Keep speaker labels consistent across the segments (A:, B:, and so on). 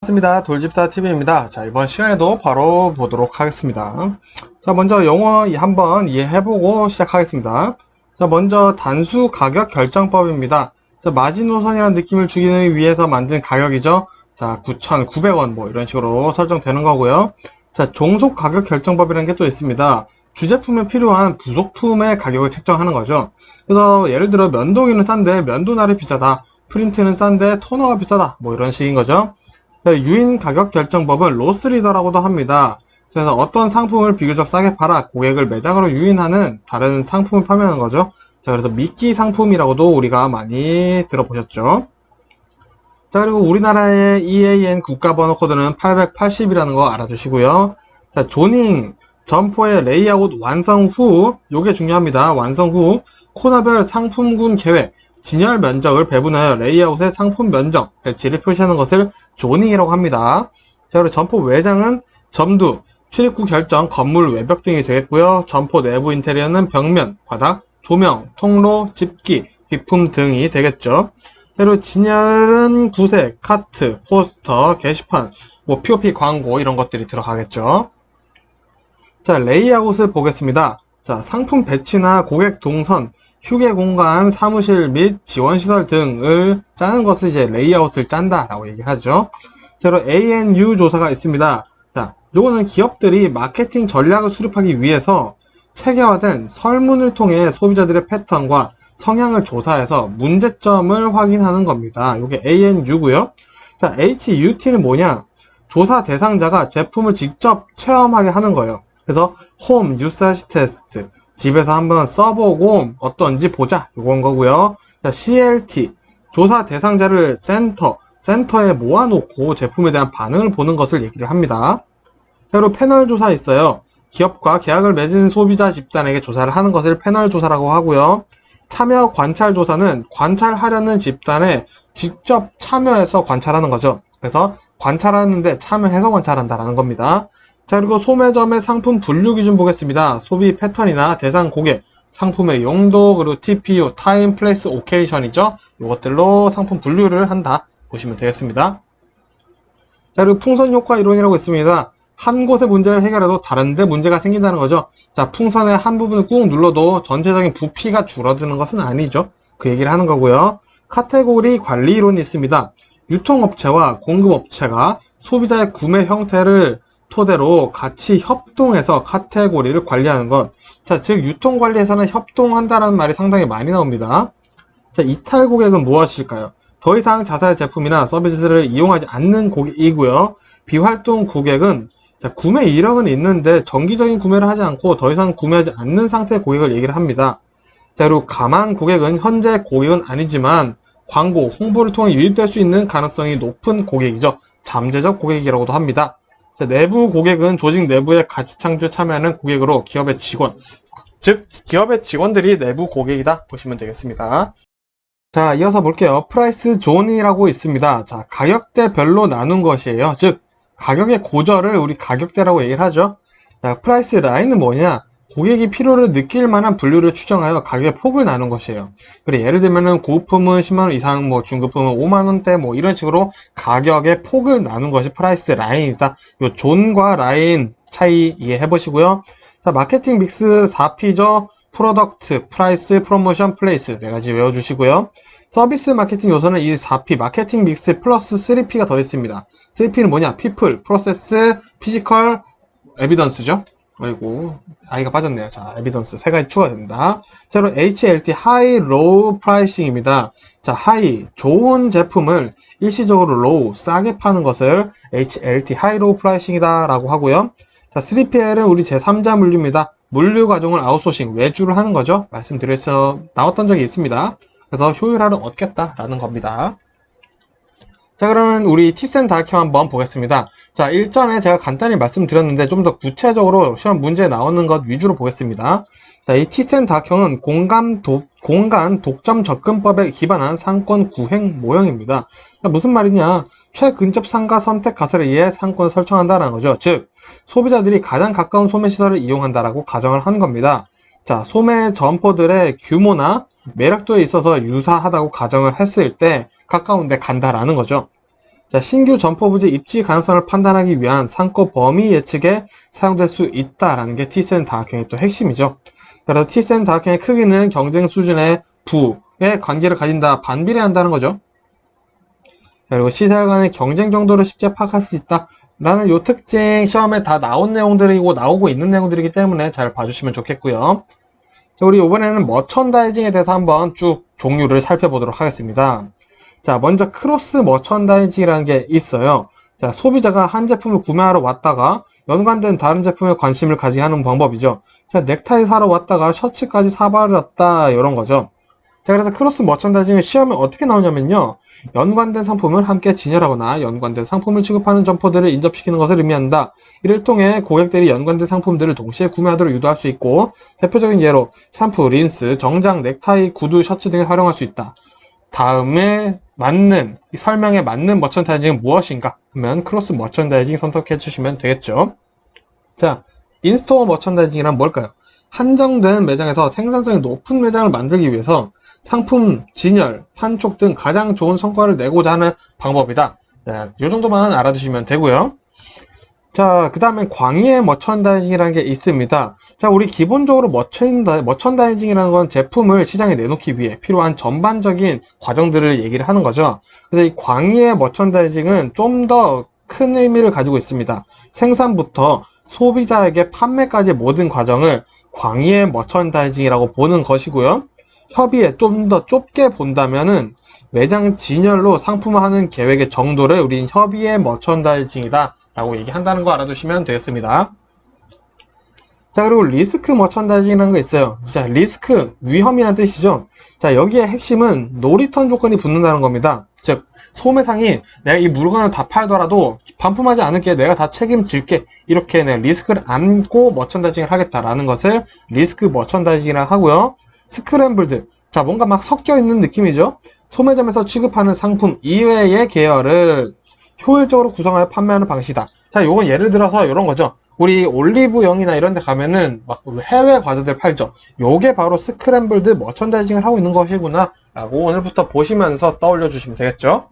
A: 반갑습니다. 돌집사TV입니다. 자, 이번 시간에도 바로 보도록 하겠습니다. 자, 먼저 영어 한번 이해해보고 시작하겠습니다. 자, 먼저 단수 가격 결정법입니다. 자, 마지노선이라는 느낌을 주기 위해서 만든 가격이죠. 자, 9,900원 뭐 이런 식으로 설정되는 거고요. 자, 종속 가격 결정법이라는 게 또 있습니다. 주제품에 필요한 부속품의 가격을 책정하는 거죠. 그래서 예를 들어 면도기는 싼데 면도날이 비싸다. 프린트는 싼데 토너가 비싸다. 뭐 이런 식인 거죠. 유인 가격 결정법은 로스 리더라고도 합니다. 그래서 어떤 상품을 비교적 싸게 팔아 고객을 매장으로 유인하는 다른 상품을 판매하는 거죠. 자, 그래서 미끼 상품이라고도 우리가 많이 들어보셨죠. 자, 그리고 우리나라의 EAN 국가번호 코드는 880이라는 거 알아주시고요. 자, 조닝, 점포의 레이아웃 완성 후, 요게 중요합니다. 완성 후, 코너별 상품군 계획, 진열 면적을 배분하여 레이아웃의 상품 면적, 배치를 표시하는 것을 조닝이라고 합니다. 자, 그리고 점포 외장은 점두, 출입구 결정, 건물 외벽 등이 되겠고요. 점포 내부 인테리어는 벽면, 바닥, 조명, 통로, 집기, 비품 등이 되겠죠. 자, 그리고 진열은 구색, 카트, 포스터, 게시판, 뭐 POP 광고 이런 것들이 들어가겠죠. 자, 레이아웃을 보겠습니다. 자, 상품 배치나 고객 동선, 휴게 공간, 사무실 및 지원시설 등을 짜는 것을 이제 레이아웃을 짠다 라고 얘기를 하죠. 자, 그리고 ANU 조사가 있습니다. 자, 요거는 기업들이 마케팅 전략을 수립하기 위해서 체계화된 설문을 통해 소비자들의 패턴과 성향을 조사해서 문제점을 확인하는 겁니다. 요게 ANU고요. 자, HUT는 뭐냐? 조사 대상자가 제품을 직접 체험하게 하는 거예요. 그래서 홈 유사시 테스트, 집에서 한번 써보고 어떤지 보자, 요건 거고요. 자, CLT, 조사 대상자를 센터에 모아놓고 제품에 대한 반응을 보는 것을 얘기를 합니다. 자, 그리고 패널 조사 있어요. 기업과 계약을 맺은 소비자 집단에게 조사를 하는 것을 패널 조사라고 하고요. 참여 관찰 조사는 관찰하려는 집단에 직접 참여해서 관찰하는 거죠. 그래서 관찰하는데 참여해서 관찰한다라는 겁니다. 자, 그리고 소매점의 상품 분류 기준 보겠습니다. 소비 패턴이나 대상 고객, 상품의 용도, 그리고 TPO, 타임, 플레이스, 오케이션이죠. 이것들로 상품 분류를 한다 보시면 되겠습니다. 자, 그리고 풍선 효과 이론이라고 있습니다. 한 곳의 문제를 해결해도 다른 데 문제가 생긴다는 거죠. 자, 풍선의 한 부분을 꾹 눌러도 전체적인 부피가 줄어드는 것은 아니죠. 그 얘기를 하는 거고요. 카테고리 관리 이론이 있습니다. 유통업체와 공급업체가 소비자의 구매 형태를 토대로 같이 협동해서 카테고리를 관리하는 것. 자, 즉 유통관리에서는 협동한다라는 말이 상당히 많이 나옵니다. 자, 이탈 고객은 무엇일까요? 더 이상 자사의 제품이나 서비스를 이용하지 않는 고객이고요. 비활동 고객은 자, 구매 이력은 있는데 정기적인 구매를 하지 않고 더 이상 구매하지 않는 상태의 고객을 얘기를 합니다. 자, 그리고 가망 고객은 현재 고객은 아니지만 광고, 홍보를 통해 유입될 수 있는 가능성이 높은 고객이죠. 잠재적 고객이라고도 합니다. 자, 내부 고객은 조직 내부의 가치 창조에 참여하는 고객으로 기업의 직원, 즉 기업의 직원들이 내부 고객이다 보시면 되겠습니다. 자, 이어서 볼게요. 프라이스 존이라고 있습니다. 자, 가격대별로 나눈 것이에요. 즉 가격의 고절을 우리 가격대라고 얘기를 하죠. 자, 프라이스 라인은 뭐냐? 고객이 필요를 느낄 만한 분류를 추정하여 가격의 폭을 나눈 것이에요. 그리고 예를 들면은 고급품은 10만원 이상, 뭐 중급품은 5만원대, 뭐 이런 식으로 가격의 폭을 나눈 것이 프라이스 라인이다. 요 존과 라인 차이 이해해 보시고요. 자, 마케팅 믹스 4P죠. 프로덕트, 프라이스, 프로모션, 플레이스 네 가지 외워주시고요. 서비스 마케팅 요소는 이 4P, 마케팅 믹스 플러스 3P가 더 있습니다. 3P는 뭐냐? people, process, physical, evidence죠. 아이고, 아이가 빠졌네요. 자, 에비던스 세 가지 추가됩니다. 자, 그리고 HLT, 하이, 로우 프라이싱입니다. 자, 하이, 좋은 제품을 일시적으로 로우, 싸게 파는 것을 HLT, 하이, 로우 프라이싱이다 라고 하고요. 자, 3PL은 우리 제3자 물류입니다. 물류 과정을 아웃소싱, 외주를 하는 거죠. 말씀드려서 나왔던 적이 있습니다. 그래서 효율화를 얻겠다라는 겁니다. 자, 그러면 우리 티센 다큐 한번 보겠습니다. 자, 일전에 제가 간단히 말씀드렸는데 좀 더 구체적으로 시험 문제에 나오는 것 위주로 보겠습니다. 자, 이 티센 다큐는 공간 독점 접근법에 기반한 상권 구행 모형입니다. 자, 무슨 말이냐? 최근접 상가 선택 가설에 의해 상권을 설정한다는 거죠. 즉, 소비자들이 가장 가까운 소매시설을 이용한다라고 가정을 한 겁니다. 자, 소매 점포들의 규모나 매력도에 있어서 유사하다고 가정을 했을 때 가까운 데 간다라는 거죠. 자, 신규 점포부지 입지 가능성을 판단하기 위한 상권 범위 예측에 사용될 수 있다라는 게 T센 다각형의 또 핵심이죠. 그래서 T센 다각형의 크기는 경쟁 수준의 부의 관계를 가진다, 반비례한다는 거죠. 자, 그리고 시설 간의 경쟁 정도를 쉽게 파악할 수 있다 라는 요 특징 시험에 다 나온 내용들이고 나오고 있는 내용들이기 때문에 잘 봐주시면 좋겠고요. 자, 우리 이번에는 머천다이징에 대해서 한번 쭉 종류를 살펴보도록 하겠습니다. 자, 먼저 크로스 머천다이징이라는 게 있어요. 자, 소비자가 한 제품을 구매하러 왔다가 연관된 다른 제품에 관심을 가지게 하는 방법이죠. 자, 넥타이 사러 왔다가 셔츠까지 사버렸다, 이런 거죠. 자, 그래서 크로스 머천다이징은 시험에 어떻게 나오냐면요. 연관된 상품을 함께 진열하거나 연관된 상품을 취급하는 점포들을 인접시키는 것을 의미한다. 이를 통해 고객들이 연관된 상품들을 동시에 구매하도록 유도할 수 있고, 대표적인 예로 샴푸, 린스, 정장, 넥타이, 구두, 셔츠 등을 활용할 수 있다. 다음에 맞는, 설명에 맞는 머천다이징은 무엇인가 하면 크로스 머천다이징 선택해 주시면 되겠죠. 자, 인스토어 머천다이징이란 뭘까요? 한정된 매장에서 생산성이 높은 매장을 만들기 위해서 상품 진열, 판촉 등 가장 좋은 성과를 내고자 하는 방법이다. 이 정도만 알아두시면 되고요. 자, 그 다음에 광의의 머천다이징이라는 게 있습니다. 자, 우리 기본적으로 머천다이징이라는 건 제품을 시장에 내놓기 위해 필요한 전반적인 과정들을 얘기를 하는 거죠. 그래서 이 광의의 머천다이징은 좀 더 큰 의미를 가지고 있습니다. 생산부터 소비자에게 판매까지 모든 과정을 광의의 머천다이징이라고 보는 것이고요. 협의에 좀 더 좁게 본다면은 매장 진열로 상품화하는 계획의 정도를 우린 협의의 머천다이징이다 라고 얘기한다는 거 알아두시면 되겠습니다. 자, 그리고 리스크 머천다이징이라는 거 있어요. 자, 리스크, 위험이라는 뜻이죠. 자, 여기에 핵심은 노리턴 조건이 붙는다는 겁니다. 즉, 소매상이 내가 이 물건을 다 팔더라도 반품하지 않을게, 내가 다 책임질게, 이렇게 내 리스크를 안고 머천다이징을 하겠다라는 것을 리스크 머천다이징이라 하고요. 스크램블드, 자, 뭔가 막 섞여 있는 느낌이죠. 소매점에서 취급하는 상품 이외의 계열을 효율적으로 구성하여 판매하는 방식이다. 자, 요건 예를 들어서 이런 거죠. 우리 올리브영이나 이런 데 가면은 막 해외 과자들 팔죠. 요게 바로 스크램블드 머천다이징을 하고 있는 것이구나 라고 오늘부터 보시면서 떠올려 주시면 되겠죠.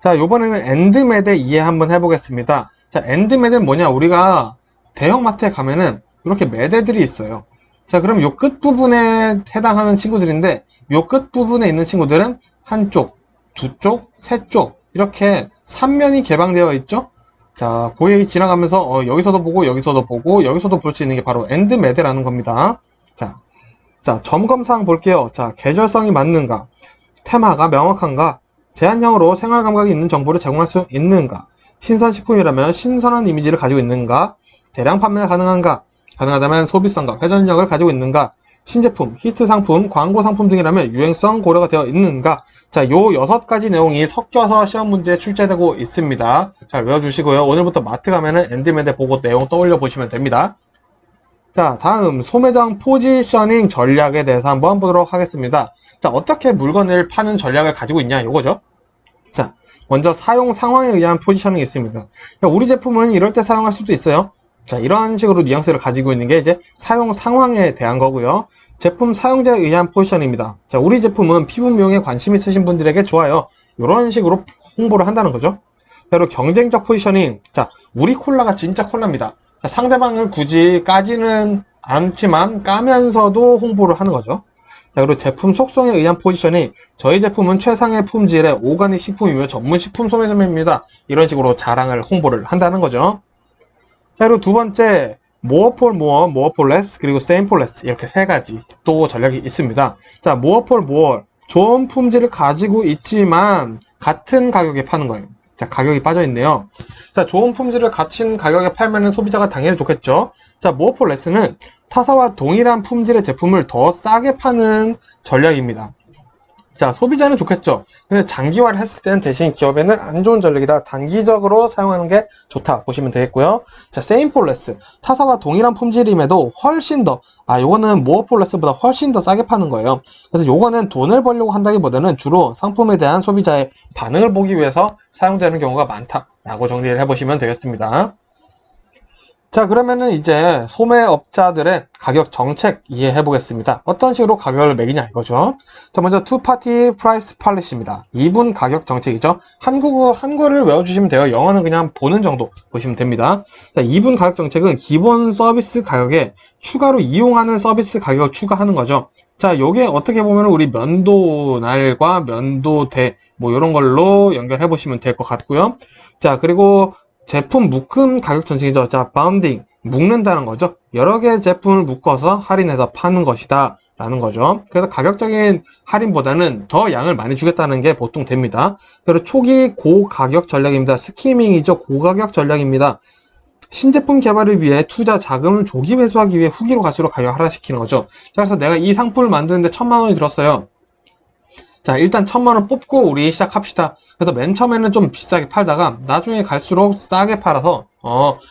A: 자, 요번에는 엔드매대 이해 한번 해보겠습니다. 자, 엔드매대는 뭐냐, 우리가 대형마트에 가면은 이렇게 매대들이 있어요. 자, 그럼 요 끝부분에 해당하는 친구들인데, 요 끝부분에 있는 친구들은 한쪽, 두 쪽, 세 쪽, 이렇게 3면이 개방되어 있죠. 자, 고객이 지나가면서 여기서도 보고 여기서도 보고 여기서도 볼 수 있는 게 바로 엔드매대라는 겁니다. 자, 점검사항 볼게요. 자, 계절성이 맞는가, 테마가 명확한가, 제한형으로 생활 감각이 있는 정보를 제공할 수 있는가, 신선식품이라면 신선한 이미지를 가지고 있는가, 대량 판매가 가능한가, 가능하다면 소비성과 회전력을 가지고 있는가, 신제품, 히트 상품, 광고 상품 등이라면 유행성 고려가 되어 있는가. 자, 요 6가지 내용이 섞여서 시험 문제에 출제되고 있습니다. 잘 외워주시고요. 오늘부터 마트 가면은 엔드매대 보고 내용 떠올려 보시면 됩니다. 자, 다음 소매점 포지셔닝 전략에 대해서 한번 보도록 하겠습니다. 자, 어떻게 물건을 파는 전략을 가지고 있냐, 요거죠. 자, 먼저 사용 상황에 의한 포지셔닝이 있습니다. 그러니까 우리 제품은 이럴 때 사용할 수도 있어요. 자, 이런 식으로 뉘앙스를 가지고 있는 게 이제 사용 상황에 대한 거고요. 제품 사용자에 의한 포지션입니다. 자, 우리 제품은 피부 미용에 관심 있으신 분들에게 좋아요. 이런 식으로 홍보를 한다는 거죠. 그리고 경쟁적 포지셔닝. 자, 우리 콜라가 진짜 콜라입니다. 자, 상대방을 굳이 까지는 않지만 까면서도 홍보를 하는 거죠. 자, 그리고 제품 속성에 의한 포지셔닝. 저희 제품은 최상의 품질의 오가닉 식품이며 전문 식품 소매점입니다. 이런 식으로 자랑을 홍보를 한다는 거죠. 자, 그리고 두 번째, more for more, more for less, 그리고 same for less, 이렇게 세 가지 또 전략이 있습니다. 자, more for more, 좋은 품질을 가지고 있지만 같은 가격에 파는 거예요. 자, 가격이 빠져 있네요. 자, 좋은 품질을 같은 가격에 팔면은 소비자가 당연히 좋겠죠. 자, more for less는 타사와 동일한 품질의 제품을 더 싸게 파는 전략입니다. 자, 소비자는 좋겠죠. 근데 장기화를 했을 때는 대신 기업에는 안 좋은 전략이다. 단기적으로 사용하는 게 좋다 보시면 되겠고요. 자, same for less. 타사와 동일한 품질임에도 훨씬 더, 요거는 more for less보다 훨씬 더 싸게 파는 거예요. 그래서 요거는 돈을 벌려고 한다기보다는 주로 상품에 대한 소비자의 반응을 보기 위해서 사용되는 경우가 많다라고 정리를 해보시면 되겠습니다. 자, 그러면은 이제 소매업자들의 가격 정책 이해해 보겠습니다. 어떤 식으로 가격을 매기냐 이거죠. 자, 먼저 투파티 프라이스 팔리시입니다. 이분 가격 정책이죠. 한국어를 외워주시면 돼요. 영어는 그냥 보는 정도 보시면 됩니다. 자, 이분 가격 정책은 기본 서비스 가격에 추가로 이용하는 서비스 가격을 추가하는 거죠. 자, 요게 어떻게 보면 우리 면도날과 면도대 뭐 이런 걸로 연결해 보시면 될 것 같고요. 자, 그리고 제품 묶음 가격 정책이죠. 자, 바운딩, 묶는다는 거죠. 여러 개의 제품을 묶어서 할인해서 파는 것이다 라는 거죠. 그래서 가격적인 할인보다는 더 양을 많이 주겠다는 게 보통 됩니다. 그리고 초기 고가격 전략입니다. 스키밍이죠. 고가격 전략입니다. 신제품 개발을 위해 투자 자금을 조기 회수하기 위해 후기로 갈수록 가격 하락시키는 거죠. 자, 그래서 내가 이 상품을 만드는데 1000만원이 들었어요. 자, 일단 1000만원 뽑고 우리 시작합시다. 그래서 맨 처음에는 좀 비싸게 팔다가 나중에 갈수록 싸게 팔아서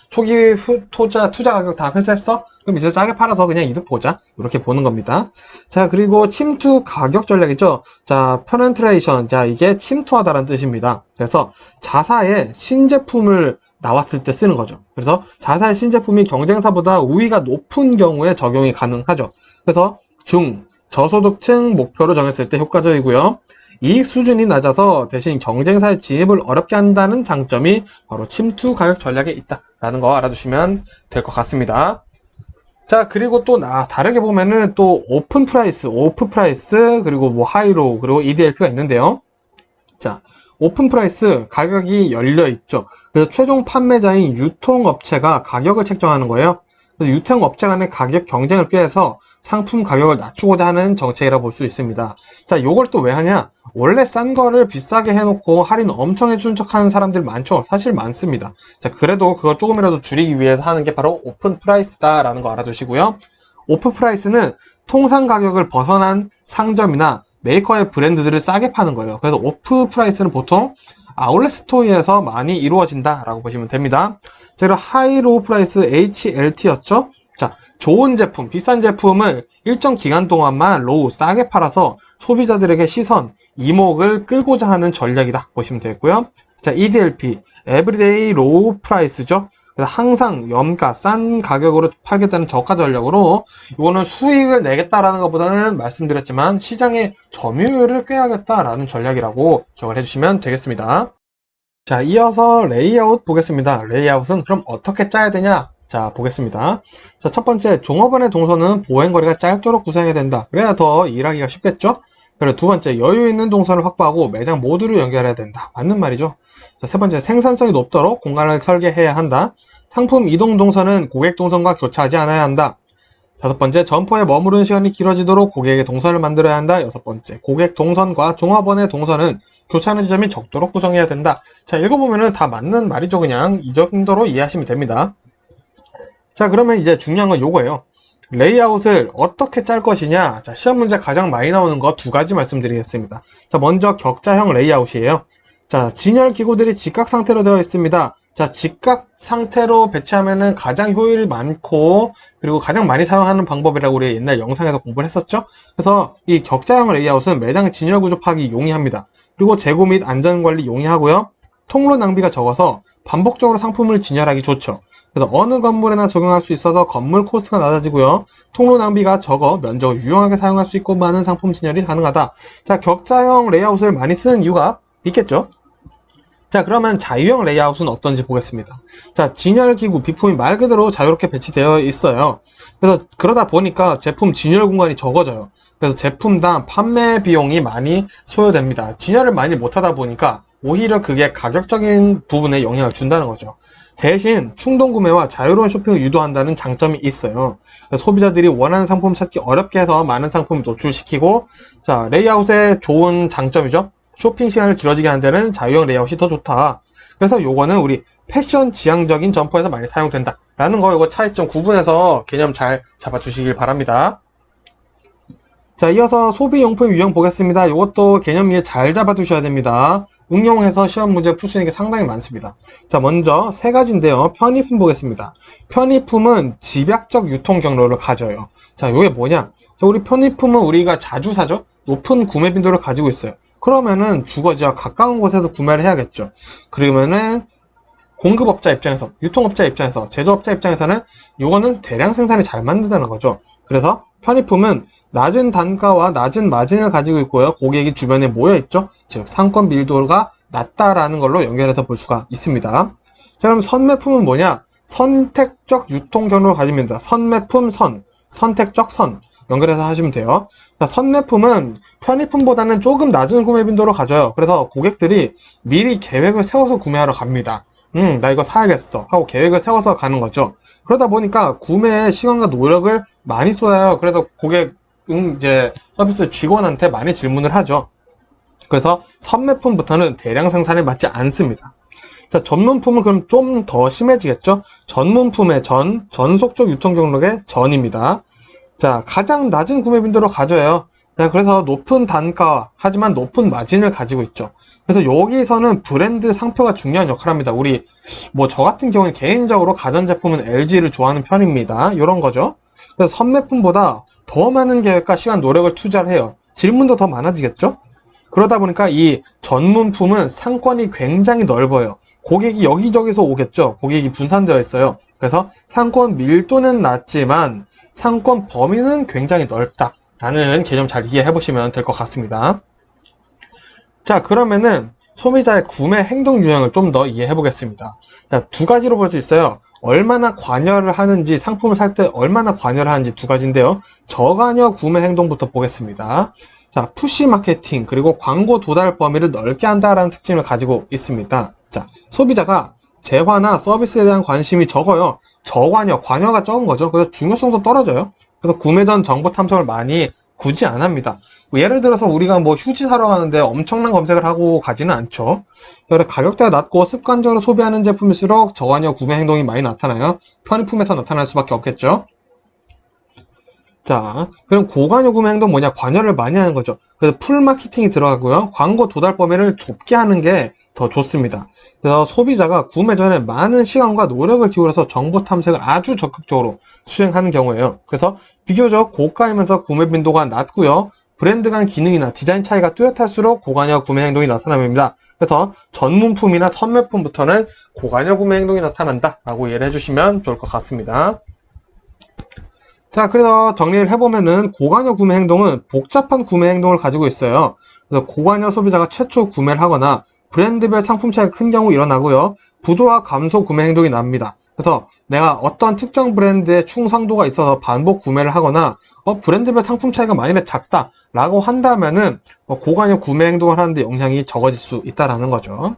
A: 초기 투자 가격 다 회수했어? 그럼 이제 싸게 팔아서 그냥 이득 보자. 이렇게 보는 겁니다. 자, 그리고 침투 가격 전략이죠. 자, 페네트레이션. 자, 이게 침투하다라는 뜻입니다. 그래서 자사의 신제품을 나왔을 때 쓰는 거죠. 그래서 자사의 신제품이 경쟁사보다 우위가 높은 경우에 적용이 가능하죠. 그래서 저소득층 목표로 정했을 때 효과적이고요. 이익 수준이 낮아서 대신 경쟁사의 진입을 어렵게 한다는 장점이 바로 침투 가격 전략에 있다라는 거 알아두시면 될 것 같습니다. 자, 그리고 또 다르게 보면은 또 오픈 프라이스, 오프 프라이스, 그리고 뭐 하이로, 그리고 EDLP가 있는데요. 자, 오픈 프라이스 가격이 열려 있죠. 그래서 최종 판매자인 유통업체가 가격을 책정하는 거예요. 그래서 유통업체 간의 가격 경쟁을 꾀해서 상품 가격을 낮추고자 하는 정책이라고 볼 수 있습니다. 자, 요걸 또 왜 하냐? 원래 싼 거를 비싸게 해놓고 할인 엄청 해주는 척 하는 사람들 많죠? 사실 많습니다. 자, 그래도 그걸 조금이라도 줄이기 위해서 하는 게 바로 오픈 프라이스다라는 거 알아두시고요. 오프 프라이스는 통상 가격을 벗어난 상점이나 메이커의 브랜드들을 싸게 파는 거예요. 그래서 오프 프라이스는 보통 아울렛 스토어에서 많이 이루어진다라고 보시면 됩니다. 자, 그리고 하이로우 프라이스 HLT였죠? 자, 좋은 제품, 비싼 제품을 일정 기간 동안만 로우 싸게 팔아서 소비자들에게 시선, 이목을 끌고자 하는 전략이다 보시면 되겠고요. 자, EDLP, 에브리데이 로우 프라이스죠. 그래서 항상 염가, 싼 가격으로 팔겠다는 저가 전략으로 이거는 수익을 내겠다라는 것보다는 말씀드렸지만 시장의 점유율을 꾀하겠다라는 전략이라고 기억을 해주시면 되겠습니다. 자, 이어서 레이아웃 보겠습니다. 레이아웃은 그럼 어떻게 짜야 되냐? 자, 보겠습니다. 자, 첫 번째, 종업원의 동선은 보행거리가 짧도록 구성해야 된다. 그래야 더 일하기가 쉽겠죠? 그리고 두 번째, 여유 있는 동선을 확보하고 매장 모두를 연결해야 된다. 맞는 말이죠. 자, 세 번째, 생산성이 높도록 공간을 설계해야 한다. 상품 이동 동선은 고객 동선과 교차하지 않아야 한다. 다섯 번째, 점포에 머무르는 시간이 길어지도록 고객의 동선을 만들어야 한다. 여섯 번째, 고객 동선과 종업원의 동선은 교차하는 지점이 적도록 구성해야 된다. 자, 읽어보면은 다 맞는 말이죠. 그냥 이 정도로 이해하시면 됩니다. 자, 그러면 이제 중요한 건 요거예요. 레이아웃을 어떻게 짤 것이냐. 자, 시험 문제 가장 많이 나오는 거 두 가지 말씀드리겠습니다. 자, 먼저 격자형 레이아웃이에요. 자, 진열 기구들이 직각 상태로 되어 있습니다. 자, 직각 상태로 배치하면은 가장 효율이 많고 그리고 가장 많이 사용하는 방법이라고 우리 옛날 영상에서 공부를 했었죠. 그래서 이 격자형 레이아웃은 매장 진열 구조 파악이 용이합니다. 그리고 재고 및 안전관리 용이하고요. 통로 낭비가 적어서 반복적으로 상품을 진열하기 좋죠. 그래서 어느 건물에나 적용할 수 있어서 건물 코스트가 낮아지고요. 통로 낭비가 적어 면적을 유용하게 사용할 수 있고 많은 상품 진열이 가능하다. 자, 격자형 레이아웃을 많이 쓰는 이유가 있겠죠. 자, 그러면 자유형 레이아웃은 어떤지 보겠습니다. 자, 진열기구, 비품이 말 그대로 자유롭게 배치되어 있어요. 그래서 그러다 보니까 제품 진열 공간이 적어져요. 그래서 제품당 판매 비용이 많이 소요됩니다. 진열을 많이 못하다 보니까 오히려 그게 가격적인 부분에 영향을 준다는 거죠. 대신 충동구매와 자유로운 쇼핑을 유도한다는 장점이 있어요. 소비자들이 원하는 상품 찾기 어렵게 해서 많은 상품을 노출시키고, 자, 레이아웃의 좋은 장점이죠. 쇼핑 시간을 길어지게 하는 데는 자유형 레이아웃이 더 좋다. 그래서 요거는 우리 패션 지향적인 점포에서 많이 사용된다 라는 거, 요거 차이점 구분해서 개념 잘 잡아주시길 바랍니다. 자, 이어서 소비용품 유형 보겠습니다. 이것도 개념 이해 잘 잡아두셔야 됩니다. 응용해서 시험 문제 풀 수 있는 게 상당히 많습니다. 자, 먼저 세 가지인데요. 편의품 보겠습니다. 편의품은 집약적 유통 경로를 가져요. 자, 이게 뭐냐? 자, 우리 편의품은 우리가 자주 사죠? 높은 구매 빈도를 가지고 있어요. 그러면은 주거지와 가까운 곳에서 구매를 해야겠죠. 그러면은 공급업자 입장에서, 유통업자 입장에서, 제조업자 입장에서는 이거는 대량 생산이 잘 맞는다는 거죠. 그래서 편의품은 낮은 단가와 낮은 마진을 가지고 있고요. 고객이 주변에 모여 있죠. 즉 상권 밀도가 낮다라는 걸로 연결해서 볼 수가 있습니다. 자, 그럼 선매품은 뭐냐? 선택적 유통 경로를 가지면 됩니다. 선매품 선택적 연결해서 하시면 돼요. 자, 선매품은 편의품보다는 조금 낮은 구매 빈도를 가져요. 그래서 고객들이 미리 계획을 세워서 구매하러 갑니다. 나 이거 사야겠어 하고 계획을 세워서 가는 거죠. 그러다 보니까 구매에 시간과 노력을 많이 쏟아요. 그래서 고객 이제 서비스 직원한테 많이 질문을 하죠. 그래서 선매품부터는 대량 생산에 맞지 않습니다. 자, 전문품은 그럼 좀 더 심해지겠죠? 전문품의 전속적 유통 경로의 전입니다. 자, 가장 낮은 구매 빈도로 가져요. 자, 그래서 높은 단가 하지만 높은 마진을 가지고 있죠. 그래서 여기서는 브랜드 상표가 중요한 역할을 합니다. 우리 저 같은 경우는 개인적으로 가전제품은 LG를 좋아하는 편입니다. 이런 거죠. 그래서 선매품보다 더 많은 계획과 시간, 노력을 투자를 해요. 질문도 더 많아지겠죠? 그러다 보니까 이 전문품은 상권이 굉장히 넓어요. 고객이 여기저기서 오겠죠. 고객이 분산되어 있어요. 그래서 상권 밀도는 낮지만 상권 범위는 굉장히 넓다라는 개념 잘 이해해 보시면 될 것 같습니다. 자, 그러면은 소비자의 구매 행동 유형을 좀 더 이해해 보겠습니다. 자, 두 가지로 볼 수 있어요. 얼마나 관여를 하는지, 상품을 살 때 얼마나 관여를 하는지 두 가지인데요. 저관여 구매 행동부터 보겠습니다. 자, 푸시 마케팅 그리고 광고 도달 범위를 넓게 한다라는 특징을 가지고 있습니다. 자, 소비자가 재화나 서비스에 대한 관심이 적어요. 관여가 적은 거죠. 그래서 중요성도 떨어져요. 그래서 구매 전 정보 탐색을 많이 굳이 안 합니다. 예를 들어서 우리가 휴지 사러 가는데 엄청난 검색을 하고 가지는 않죠. 그래서 가격대가 낮고 습관적으로 소비하는 제품일수록 저관여 구매 행동이 많이 나타나요. 편의품에서 나타날 수밖에 없겠죠. 자, 그럼 고관여 구매 행동 뭐냐? 관여를 많이 하는 거죠. 그래서 풀 마케팅이 들어가고요. 광고 도달 범위를 좁게 하는 게 더 좋습니다. 그래서 소비자가 구매 전에 많은 시간과 노력을 기울여서 정보 탐색을 아주 적극적으로 수행하는 경우예요. 그래서 비교적 고가이면서 구매 빈도가 낮고요. 브랜드 간 기능이나 디자인 차이가 뚜렷할수록 고관여 구매 행동이 나타납니다. 그래서 전문품이나 선매품부터는 고관여 구매 행동이 나타난다 라고 이해를 해주시면 좋을 것 같습니다. 자, 그래서 정리를 해보면은 고관여 구매 행동은 복잡한 구매 행동을 가지고 있어요. 그래서 고관여 소비자가 최초 구매를 하거나 브랜드별 상품 차이가 큰 경우 일어나고요. 부조화 감소 구매 행동이 납니다. 그래서 내가 어떤 특정 브랜드에 충성도가 있어서 반복 구매를 하거나 브랜드별 상품 차이가 만일에 작다 라고 한다면은 고관여 구매 행동을 하는데 영향이 적어질 수 있다라는 거죠.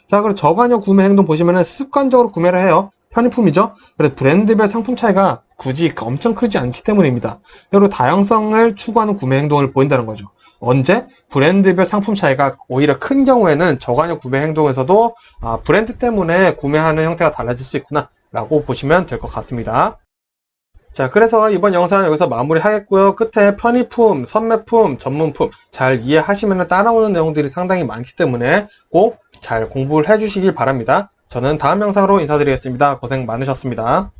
A: 자, 그리고 저관여 구매 행동 보시면은 습관적으로 구매를 해요. 편의품이죠. 그래서 브랜드별 상품 차이가 굳이 엄청 크지 않기 때문입니다. 그리고 다양성을 추구하는 구매 행동을 보인다는 거죠. 언제? 브랜드별 상품 차이가 오히려 큰 경우에는 저관여 구매 행동에서도 브랜드 때문에 구매하는 형태가 달라질 수 있구나 라고 보시면 될 것 같습니다. 자, 그래서 이번 영상은 여기서 마무리하겠고요. 끝에 편의품, 선매품, 전문품 잘 이해하시면 따라오는 내용들이 상당히 많기 때문에 꼭 잘 공부를 해주시길 바랍니다. 저는 다음 영상으로 인사드리겠습니다. 고생 많으셨습니다.